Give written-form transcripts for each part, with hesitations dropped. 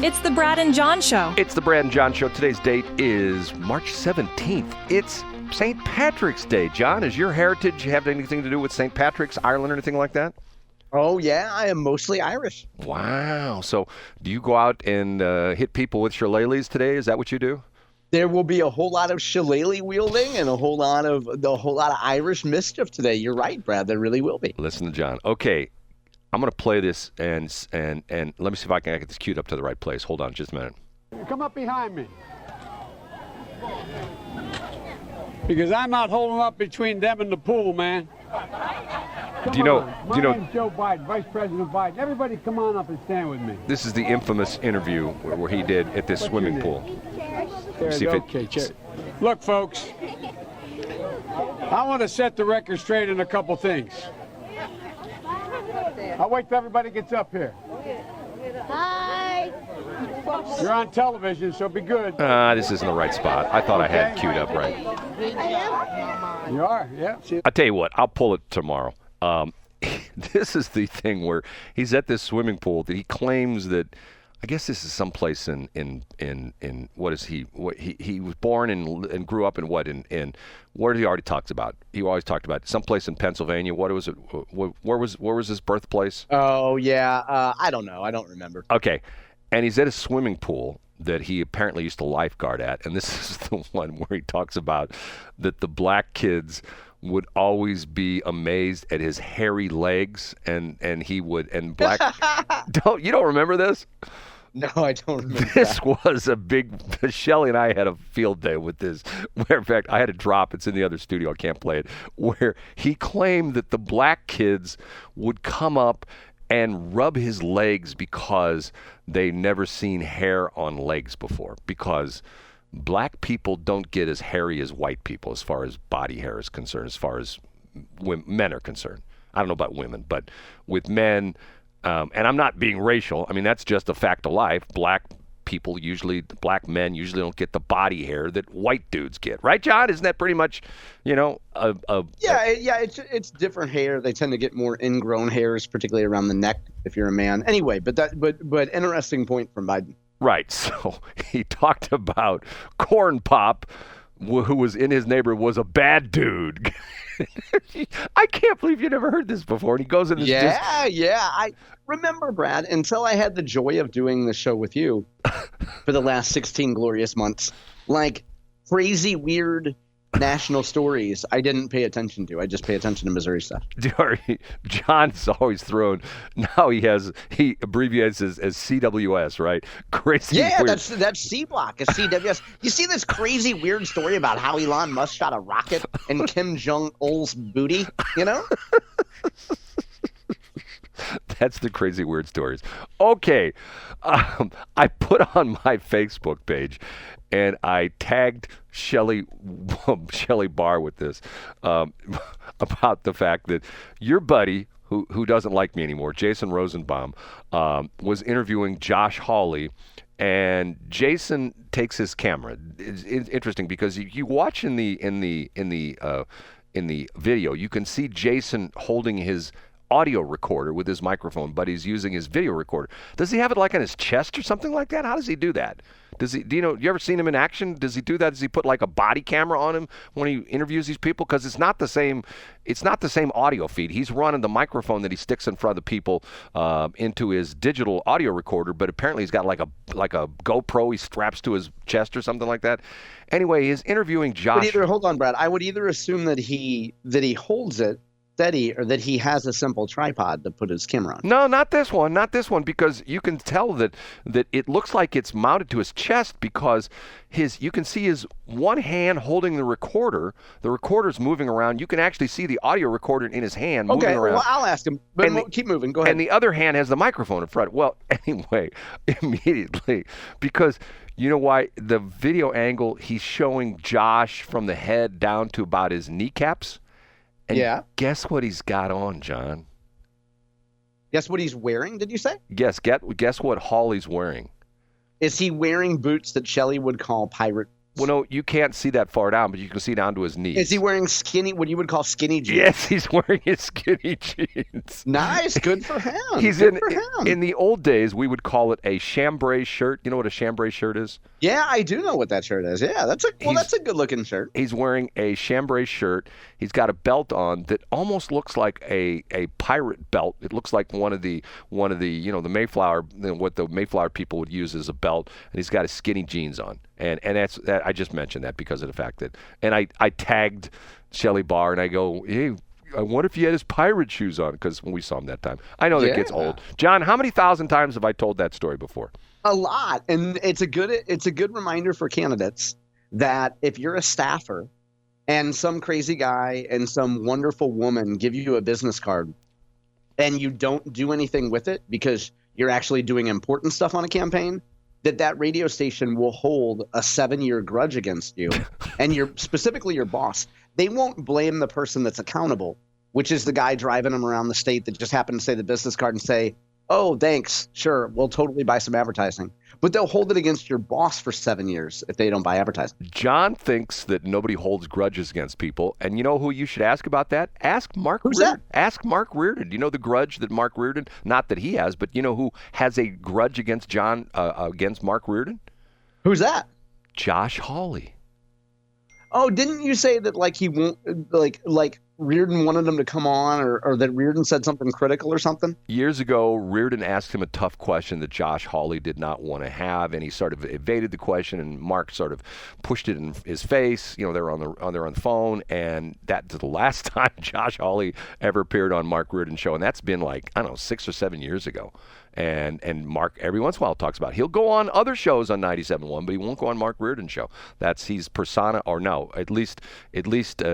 It's the Brad and John Show. It's the Brad and John Show. Today's date is March 17th. It's St. Patrick's Day. John, is your heritage have anything to do with St. Patrick's, Ireland, or anything like that? Oh, yeah. I am mostly Irish. Wow. So do you go out and hit people with shillelaghs today? Is that what you do? There will be a whole lot of shillelagh wielding and a whole lot of Irish mischief today. You're right, Brad. There really will be. Listen to John. Okay. I'm going to play this, and let me see if I can get this queued up to the right place. Hold on just a minute. Come up behind me. Because I'm not holding up between them and the pool, man. Do you know? My name's Joe Biden, Vice President Biden. Everybody come on up and stand with me. This is the infamous interview where he did at this swimming pool. Look, folks, I want to set the record straight in a couple things. I'll wait till everybody gets up here. Hi. You're on television, so be good. This isn't the right spot. I thought I had it queued up right. You are, yeah. I'll tell you what, I'll pull it tomorrow. This is the thing where he's at this swimming pool that he claims that, I guess this is someplace in what is he? What he was born and grew up in what in where he already talks about. He always talked about someplace in Pennsylvania. What was it? Where was his birthplace? Oh yeah, I don't know. I don't remember. Okay, and he's at a swimming pool that he apparently used to lifeguard at, and this is the one where he talks about that the black kids would always be amazed at his hairy legs, and he would, and black. You don't remember this? No, I don't remember. This was a big. Shelley and I had a field day with this. Where, in fact, I had to drop. It's in the other studio. I can't play it. Where he claimed that the black kids would come up and rub his legs because they never seen hair on legs before. Because black people don't get as hairy as white people as far as body hair is concerned, as far as men are concerned. I don't know about women, but with men, and I'm not being racial. I mean, that's just a fact of life. Black men usually don't get the body hair that white dudes get. Right, John? Isn't that pretty much, Yeah, it's different hair. They tend to get more ingrown hairs, particularly around the neck if you're a man. Anyway, but interesting point from Biden. Right. So he talked about Corn Pop, who was in his neighborhood, was a bad dude. I can't believe you never heard this before. And he goes in this. Yeah. I remember, Brad, until I had the joy of doing the show with you for the last 16 glorious months. Like crazy, weird national stories I didn't pay attention to. I just pay attention to Missouri stuff. John's always thrown. Now he abbreviates as CWS, right? Crazy. Yeah, weird. that's C block, is CWS. You see this crazy weird story about how Elon Musk shot a rocket in Kim Jong-il's booty, you know? That's the crazy weird stories. Okay, I put on my Facebook page, and I tagged Shelley Barr with this about the fact that your buddy, who doesn't like me anymore, Jason Rosenbaum, was interviewing Josh Hawley, and Jason takes his camera. It's interesting because you watch in the video, you can see Jason holding his audio recorder with his microphone, but he's using his video recorder. Does he have it like on his chest or something like that? How does he do that? You ever seen him in action? Does he do that? Does he put like a body camera on him when he interviews these people? Because it's not the same audio feed. He's running the microphone that he sticks in front of the people into his digital audio recorder, but apparently he's got like a GoPro he straps to his chest or something like that. Anyway, he's interviewing Josh. Hold on, Brad. I would either assume that he holds it steady or that he has a simple tripod to put his camera on. No, not this one, because you can tell that it looks like it's mounted to his chest because you can see his one hand holding the recorder. The recorder's moving around. You can actually see the audio recorder in his hand moving around. Well, I'll ask him, but keep moving. Go ahead. And the other hand has the microphone in front. Well, anyway, immediately, because you know why? The video angle, he's showing Josh from the head down to about his kneecaps. And guess what he's got on, John? Guess what he's wearing, did you say? Guess what Hawley's wearing. Is he wearing boots that Shelley would call pirate Well, no, you can't see that far down, but you can see down to his knees. Is he wearing what you would call skinny jeans? Yes, he's wearing his skinny jeans. Nice, good for him. In the old days, we would call it a chambray shirt. You know what a chambray shirt is? Yeah, I do know what that shirt is. Yeah, that's a good looking shirt. He's wearing a chambray shirt. He's got a belt on that almost looks like a pirate belt. It looks like one of the the Mayflower, what the Mayflower people would use as a belt. And he's got his skinny jeans on. And that I just mentioned that because of the fact that, and I tagged Shelley Barr and I go, hey, I wonder if he had his pirate shoes on, because when we saw him that time. I know that gets old. John, how many thousand times have I told that story before? A lot, and it's a good reminder for candidates that if you're a staffer and some crazy guy and some wonderful woman give you a business card and you don't do anything with it because you're actually doing important stuff on a campaign, that radio station will hold a 7-year grudge against you, and specifically your boss. They won't blame the person that's accountable, which is the guy driving them around the state that just happened to say the business card and say, oh, thanks, sure, we'll totally buy some advertising. But they'll hold it against your boss for 7 years if they don't buy advertising. John thinks that nobody holds grudges against people. And you know who you should ask about that? Ask Mark Who's Reardon. that? Ask Mark Reardon. Do you know the grudge that Mark Reardon, not that he has, but you know who has a grudge against against Mark Reardon? Who's that? Josh Hawley. Oh, didn't you say that he won't like Reardon wanted him to come on, or that Reardon said something critical or something? Years ago, Reardon asked him a tough question that Josh Hawley did not want to have, and he sort of evaded the question, and Mark sort of pushed it in his face. You know, they were on the phone, and that's the last time Josh Hawley ever appeared on Mark Reardon's show, and that's been 6 or 7 years ago. And Mark every once in a while talks about he'll go on other shows on 97.1, but he won't go on Mark Reardon's show. He's persona, or no, at least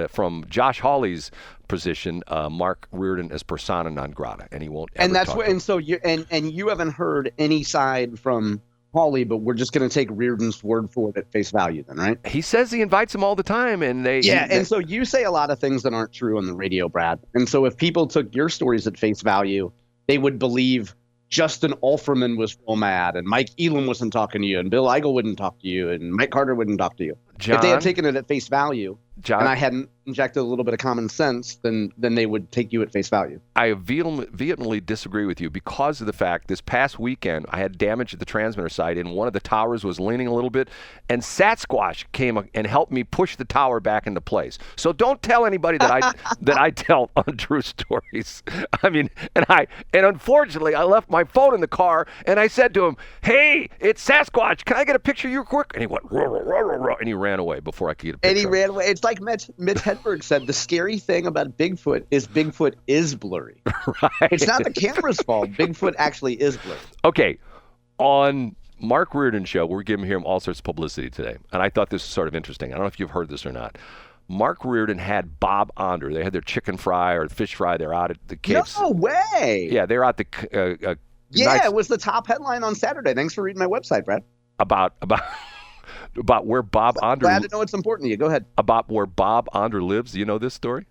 from Josh Hawley's position, Mark Reardon is persona non grata, and he won't. And that's what. And so you haven't heard any side from Hawley, but we're just going to take Reardon's word for it at face value, then, right? He says he invites them all the time, and and so you say a lot of things that aren't true on the radio, Brad. And so if people took your stories at face value, they would believe Justin Olferman was real mad, and Mike Elam wasn't talking to you, and Bill Eigel wouldn't talk to you, and Mike Carter wouldn't talk to you. John, if they had taken it at face value, John, and I hadn't injected a little bit of common sense, then they would take you at face value. I vehemently disagree with you because of the fact this past weekend I had damage at the transmitter site, and one of the towers was leaning a little bit, and Sasquatch came and helped me push the tower back into place. So don't tell anybody that I tell untrue stories. I mean, and unfortunately I left my phone in the car, and I said to him, "Hey, it's Sasquatch. Can I get a picture of you quick?" And he went, "Ruh, ruh, ruh, ruh, ruh," and he ran away before I could get a picture. And he ran away. It's like Mitch Hedberg said, the scary thing about Bigfoot is blurry. Right. It's not the camera's fault. Bigfoot actually is blurry. Okay, on Mark Reardon's show, we're giving him all sorts of publicity today, and I thought this was sort of interesting. I don't know if you've heard this or not. Mark Reardon had Bob Onder. They had their chicken fry or fish fry. They're out at the Caves. No way. Yeah, they're out the. It was the top headline on Saturday. Thanks for reading my website, Brad. About where Bob Onder. Glad to know it's important to you. Go ahead. About where Bob Onder lives. Do you know this story?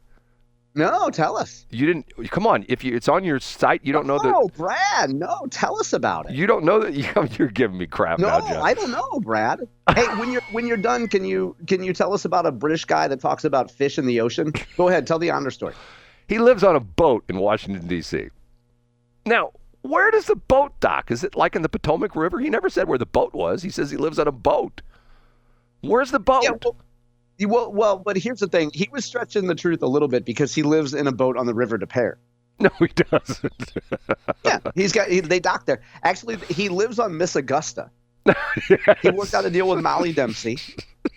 No, tell us. You didn't. Come on. It's on your site. You don't know that. No, Brad. No, tell us about it. You don't know that. You're giving me crap now, John. No, I don't know, Brad. Hey, when you're done, can you tell us about a British guy that talks about fish in the ocean? Go ahead. Tell the Onder story. He lives on a boat in Washington, D.C. Now, where does the boat dock? Is it like in the Potomac River? He never said where the boat was. He says he lives on a boat. Where's the boat? Yeah, well, but here's the thing. He was stretching the truth a little bit because he lives in a boat on the River de Pere. No, he doesn't. Yeah, they dock there. Actually, he lives on Miss Augusta. Yes. He worked out a deal with Molly Dempsey,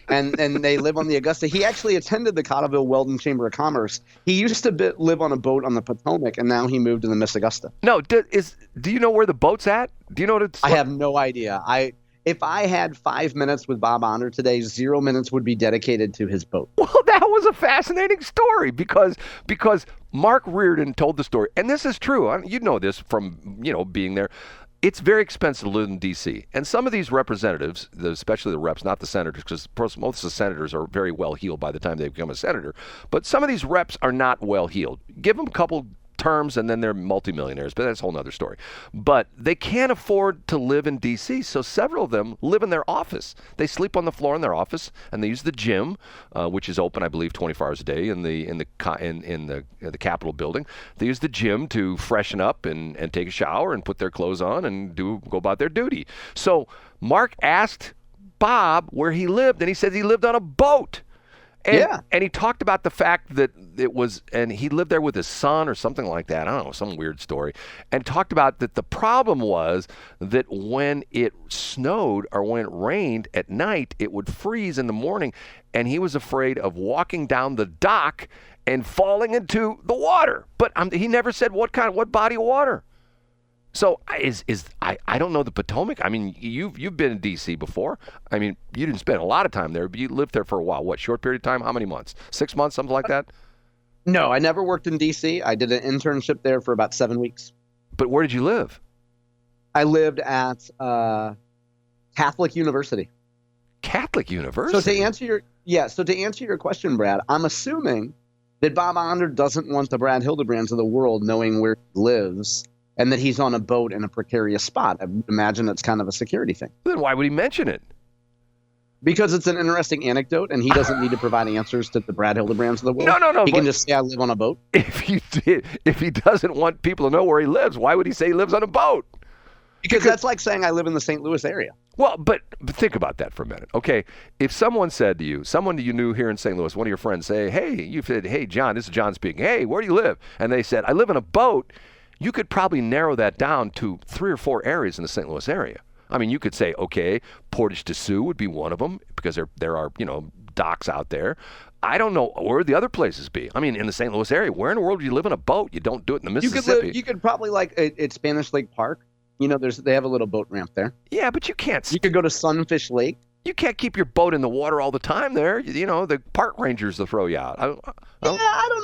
and they live on the Augusta. He actually attended the Cottleville Weldon Chamber of Commerce. He used to live on a boat on the Potomac, and now he moved to the Miss Augusta. No, do you know where the boat's at? Do you know what it's I have no idea. If I had 5 minutes with Bob Onder today, 0 minutes would be dedicated to his boat. Well, that was a fascinating story because Mark Reardon told the story, and this is true. You know this from being there. It's very expensive to live in D.C. And some of these representatives, especially the reps, not the senators, because most of the senators are very well heeled by the time they become a senator. But some of these reps are not well heeled. Give them a couple terms, and then they're multimillionaires, but that's a whole nother story. But they can't afford to live in D.C., so several of them live in their office. They sleep on the floor in their office, and they use the gym, which is open, I believe, 24 hours a day in the Capitol building. They use the gym to freshen up and take a shower and put their clothes on and go about their duty. So Mark asked Bob where he lived, and he said he lived on a boat. And he talked about the fact that and he lived there with his son or something like that. I don't know, some weird story. And talked about that the problem was that when it snowed or when it rained at night, it would freeze in the morning. And he was afraid of walking down the dock and falling into the water. But he never said what body of water. So I don't know the Potomac. I mean, you've been in D.C. before. I mean, you didn't spend a lot of time there, but you lived there for a while. What, short period of time? How many months? 6 months, something like that? No, I never worked in D.C. I did an internship there for about 7 weeks. But where did you live? I lived at Catholic University. Catholic University? So to answer your question, Brad, I'm assuming that Bob Onder doesn't want the Brad Hildebrands of the world knowing where he lives and that he's on a boat in a precarious spot. I would imagine it's kind of a security thing. Then why would he mention it? Because it's an interesting anecdote, and he doesn't need to provide answers to the Brad Hildebrands of the world. No. He can just say, I live on a boat. If he doesn't want people to know where he lives, why would he say he lives on a boat? Because that's like saying I live in the St. Louis area. Well, but think about that for a minute. Okay, if someone said to you, someone you knew here in St. Louis, one of your friends say, you said, hey, John, this is John speaking. Hey, where do you live? And they said, I live in a boat. You could probably narrow that down to 3 or 4 areas in the St. Louis area. I mean, you could say, okay, Portage de Sioux would be one of them because there are, docks out there. I don't know where the other places be. I mean, in the St. Louis area, where in the world do you live in a boat? You don't do it in the Mississippi. You could probably at Spanish Lake Park. They have a little boat ramp there. Yeah, but you can't. You could go to Sunfish Lake. You can't keep your boat in the water all the time there. The park rangers will throw you out. I don't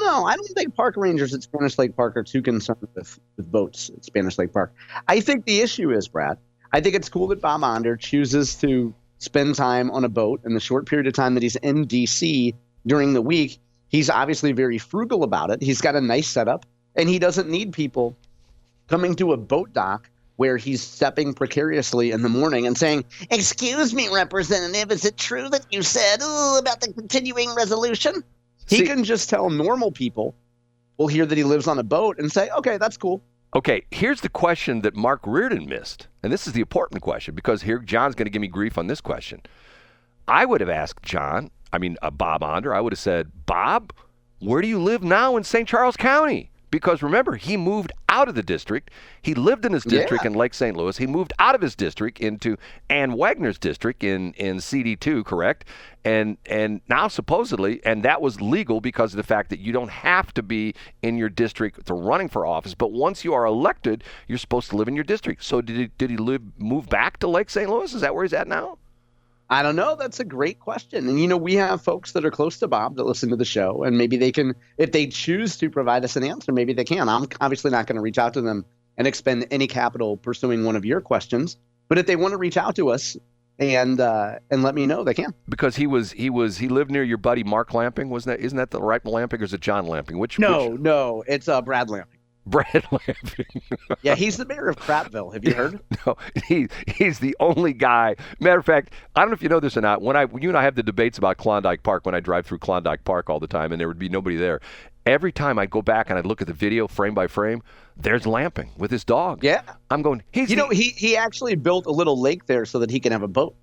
know. I don't think park rangers at Spanish Lake Park are too concerned with boats at Spanish Lake Park. I think the issue is, Brad, I think it's cool that Bob Onder chooses to spend time on a boat in the short period of time that he's in D.C. during the week. He's obviously very frugal about it. He's got a nice setup, and he doesn't need people coming to a boat dock where he's stepping precariously in the morning and saying, "Excuse me, Representative, is it true that you said about the continuing resolution?" He can just tell normal people will hear that he lives on a boat and say, okay, that's cool. Okay, here's the question that Mark Reardon missed. And this is the important question because here John's going to give me grief on this question. I would have asked Bob Onder, I would have said, Bob, where do you live now in St. Charles County? Because remember, he moved out of the district. He lived in his district in Lake St. Louis. He moved out of his district into Ann Wagner's district in CD2, correct? And now supposedly, and that was legal because of the fact that you don't have to be in your district to running for office. But once you are elected, you're supposed to live in your district. So did he move back to Lake St. Louis? Is that where he's at now? I don't know. That's a great question. And, we have folks that are close to Bob that listen to the show, and maybe they can, if they choose to provide us an answer, maybe they can. I'm obviously not going to reach out to them and expend any capital pursuing one of your questions. But if they want to reach out to us and let me know, they can. Because he lived near your buddy Mark Lamping, isn't that the right Lamping or is it John Lamping? No, it's Brad Lamping. Brad Lamping. Yeah, he's the mayor of Prattville. Have you heard? No, he's the only guy. Matter of fact, I don't know if you know this or not. When you and I have the debates about Klondike Park, when I drive through Klondike Park all the time, and there would be nobody there. Every time I'd go back and I'd look at the video frame by frame, there's Lamping with his dog. Yeah, I'm going. He actually built a little lake there so that he can have a boat.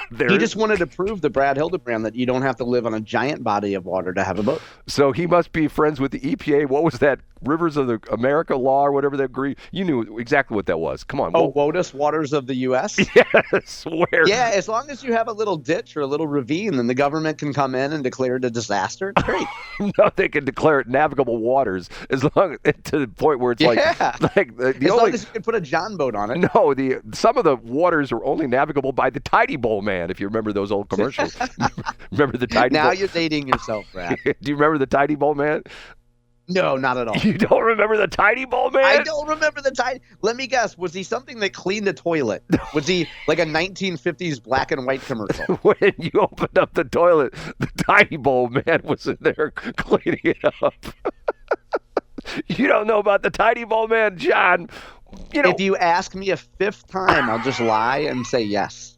He just wanted to prove to Brad Hildebrand that you don't have to live on a giant body of water to have a boat. So he must be friends with the EPA. What was that? Rivers of the America law or whatever they agree. You knew exactly what that was. Come on. Oh, WOTUS, Waters of the U.S.? Yes. Where? Yeah, as long as you have a little ditch or a little ravine, then the government can come in and declare it a disaster. It's great. No, they can declare it navigable waters as long to the point where it's long as you can put a John boat on it. No, some of the waters are only navigable by the Tidy Bowl man, if you remember those old commercials. Remember the Tidy Bowl? Now you're dating yourself, Brad. Do you remember the Tidy Bowl man? No, not at all. You don't remember the Tidy Bowl man? I don't remember the Tidy. Let me guess. Was he something that cleaned a toilet? Was he like a 1950s black and white commercial? When you opened up the toilet, the Tidy Bowl man was in there cleaning it up. You don't know about the tiny ball man, John. You know. If you ask me a fifth time, I'll just lie and say yes.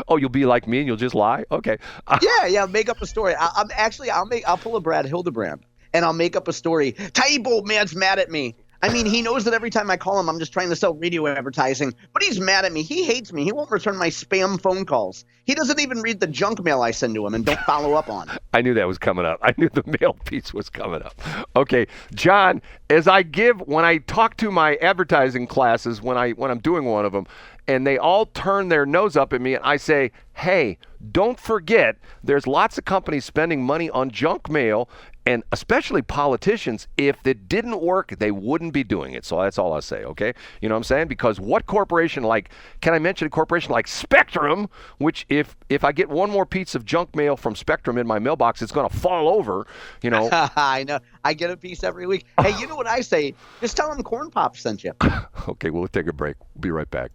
Oh, you'll be like me and you'll just lie? Okay. Yeah, make up a story. I'll pull a Brad Hildebrand and I'll make up a story. Tiny Bold Man's mad at me. I mean, he knows that every time I call him, I'm just trying to sell radio advertising, but he's mad at me. He hates me. He won't return my spam phone calls. He doesn't even read the junk mail I send to him and don't follow up on. I knew that was coming up. I knew the mail piece was coming up. Okay, John, when I talk to my advertising classes, when I'm doing one of them, and they all turn their nose up at me, and I say, hey, don't forget, there's lots of companies spending money on junk mail, and especially politicians. If it didn't work, they wouldn't be doing it. So that's all I say, okay? You know what I'm saying? Because what corporation can I mention a corporation like Spectrum, which if I get one more piece of junk mail from Spectrum in my mailbox, it's going to fall over, you know. I know. I get a piece every week. Hey, you know what I say? Just tell them Corn Pop sent you. Okay, we'll take a break. We'll be right back.